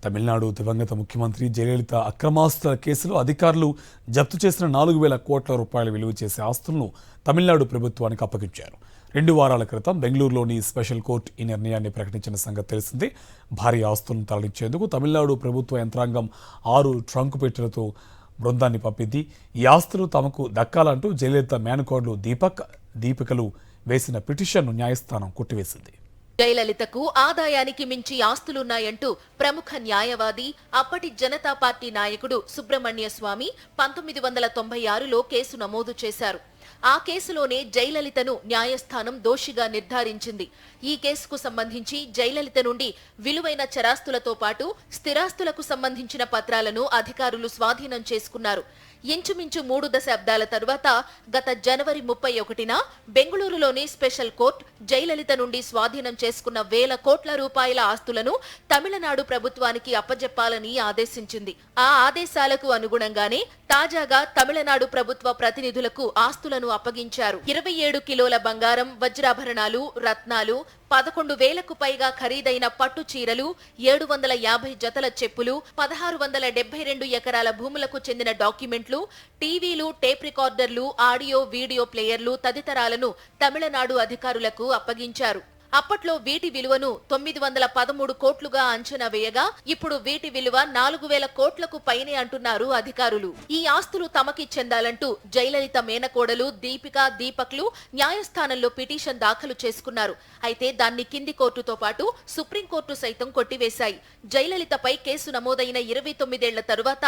తమిళనాడు దివంగత ముఖ్యమంత్రి జయలలిత అక్రమాస్తుల కేసులో అధికారులు జప్తు చేసిన 4,000 కోట్ల రూపాయల విలువ చేసే ఆస్తులను తమిళనాడు ప్రభుత్వానికి అప్పగించారు. 2 వారాల క్రితం బెంగళూరులోని స్పెషల్ కోర్టు ఈ నిర్ణయాన్ని ప్రకటించిన సంగతి తెలిసిందే. భారీ ఆస్తులను తరలించేందుకు తమిళనాడు ప్రభుత్వ యంత్రాంగం 6 ట్రంక్ పెట్టెలతో బృందాన్ని పంపింది. ఈ ఆస్తులు తమకు దక్కాలంటూ జయలలిత మేనకోడలు దీపికలు వేసిన పిటిషన్ను న్యాయస్థానం కొట్టివేసింది. జయలలితకు ఆదాయానికి మించి ఆస్తులున్నాయంటూ ప్రముఖ న్యాయవాది, అప్పటి జనతా పార్టీ నాయకుడు సుబ్రహ్మణ్య స్వామి 1996లో కేసు నమోదు చేశారు. ఆ కేసులోనే జయలలితను న్యాయస్థానం దోషిగా నిర్ధారించింది. ఈ కేసుకు సంబంధించి జయలలిత నుండి విలువైన చరాస్తులతో పాటు స్థిరాస్తులకు సంబంధించిన పత్రాలను అధికారులు స్వాధీనం చేసుకున్నారు. ఇంచుమించు 3 దశాబ్దాల తరువాత గత జనవరి 31న బెంగళూరులోని స్పెషల్ కోర్టు జయలలిత నుండి స్వాధీనం చేసుకున్న 1,000 కోట్ల రూపాయల ఆస్తులను తమిళనాడు ప్రభుత్వానికి అప్పజెప్పాలని ఆదేశించింది. ఆ ఆదేశాలకు అనుగుణంగానే తాజాగా తమిళనాడు ప్రభుత్వ ప్రతినిధులకు ఆస్తులను అప్పగించారు. 27 కిలోల బంగారం, వజ్రాభరణాలు, రత్నాలు, 11,000కు పైగా ఖరీదైన పట్టు చీరలు, 750 జతల చెప్పులు, 1,672 ఎకరాల భూములకు చెందిన డాక్యుమెంట్లు, టీవీలు, టేప్ రికార్డర్లు, ఆడియో వీడియో ప్లేయర్లు తదితరాలను తమిళనాడు అధికారులకు అప్పగించారు. అప్పట్లో వీటి విలువను 913 కోట్లుగా అంచనా వేయగా ఇప్పుడు వీటి విలువ 4,000 కోట్లకు పైనే అంటున్నారు అధికారులు. ఈ ఆస్తులు తమకి చెందాలంటూ జయలలిత మేనకోడలు దీపక్లు న్యాయస్థానంలో పిటిషన్ దాఖలు చేసుకున్నారు. అయితే దాన్ని కింది కోర్టుతో పాటు సుప్రీంకోర్టు సైతం కొట్టివేశాయి. జయలలితపై కేసు నమోదైన 29 ఏళ్ల తరువాత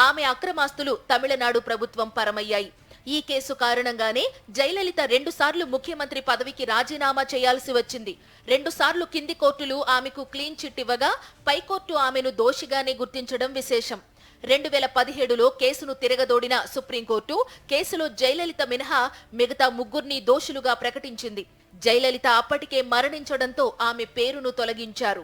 ఆమె అక్రమాస్తులు తమిళనాడు ప్రభుత్వం పరమయ్యాయి. ఈ కేసు కారణంగానే జయలలిత 2 సార్లు ముఖ్యమంత్రి పదవికి రాజీనామా చేయాల్సి వచ్చింది. 2 సార్లు కింది కోర్టులు ఆమెకు క్లీన్ చిట్ ఇవ్వగా పైకోర్టు ఆమెను దోషిగానే గుర్తించడం విశేషం. 2017లో కేసును తిరగదోడిన సుప్రీంకోర్టు కేసులో జయలలిత మినహా మిగతా 3 దోషులుగా ప్రకటించింది. జయలలిత అప్పటికే మరణించడంతో ఆమె పేరును తొలగించారు.